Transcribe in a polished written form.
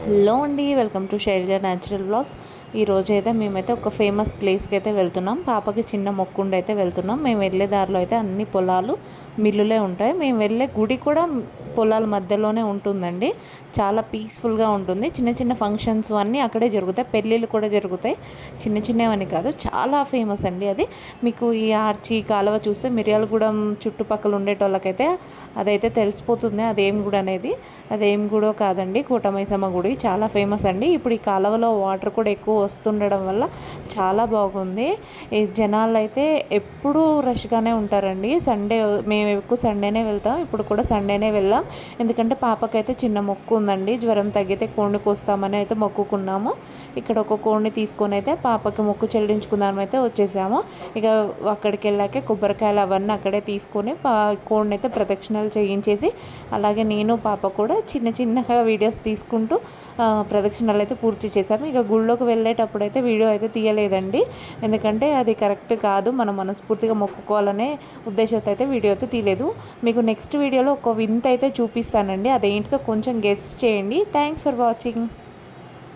Hello అండి, welcome to Shailaja natural blogs. ఈరోజు అయితే మేమైతే ఒక ఫేమస్ ప్లేస్కి అయితే వెళ్తున్నాం. పాపకి చిన్న మొక్కుండి అయితే వెళ్తున్నాం. మేము వెళ్ళే దారిలో అయితే అన్ని పొలాలు, మిల్లులే ఉంటాయి. మేము వెళ్ళే గుడి కూడా పొలాల మధ్యలోనే ఉంటుందండి. చాలా పీస్ఫుల్గా ఉంటుంది. చిన్న చిన్న ఫంక్షన్స్ అన్నీ అక్కడే జరుగుతాయి. పెళ్ళిళ్ళు కూడా జరుగుతాయి. చిన్న చిన్నవని కాదు, చాలా ఫేమస్ అండి అది. మీకు ఈ ఆర్చి కాలువ చూస్తే మిర్యాలగూడెం చుట్టుపక్కల ఉండేటోళ్ళకైతే అదైతే తెలిసిపోతుంది అదేం గుడి అనేది. అదేం గుడో కాదండి, కూటమైసమ్మ గుడి. చాలా ఫేమస్ అండి. ఇప్పుడు ఈ కాలువలో వాటర్ కూడా ఎక్కువ వస్తుండడం వల్ల చాలా బాగుంది. ఈ జనాలు అయితే ఎప్పుడూ రష్గానే ఉంటారండి. సండే మేము ఎక్కువ సండేనే వెళ్తాం. ఇప్పుడు కూడా సండేనే వెళ్ళాం. ఎందుకంటే పాపకైతే చిన్న మొక్కు ఉందండి. జ్వరం తగ్గితే కోడిని కోస్తామని అయితే మొక్కుకున్నాము. ఇక్కడ ఒక కోడిని తీసుకొని అయితే పాపకి మొక్కు చెల్లించుకుందామని అయితే వచ్చేసాము. ఇక అక్కడికి వెళ్ళాక కొబ్బరికాయలు అవన్నీ అక్కడే తీసుకొని కోడిని అయితే ప్రదక్షిణలు చేయించేసి, అలాగే నేను పాప కూడా చిన్న చిన్నగా వీడియోస్ తీసుకుంటూ ప్రదక్షిణలు అయితే పూర్తి చేశాము. ఇక గుళ్ళోకి వెళ్ళేటప్పుడు అయితే వీడియో అయితే తీయలేదండి. ఎందుకంటే అది కరెక్ట్ కాదు, మనం మనస్ఫూర్తిగా మొక్కుకోవాలనే ఉద్దేశంతో అయితే వీడియో అయితే తీయలేదు. మీకు నెక్స్ట్ వీడియోలో ఒక వింత అయితే చూపిస్తానండి. అదేంటితో కొంచెం గెస్ చేయండి. Thanks for watching.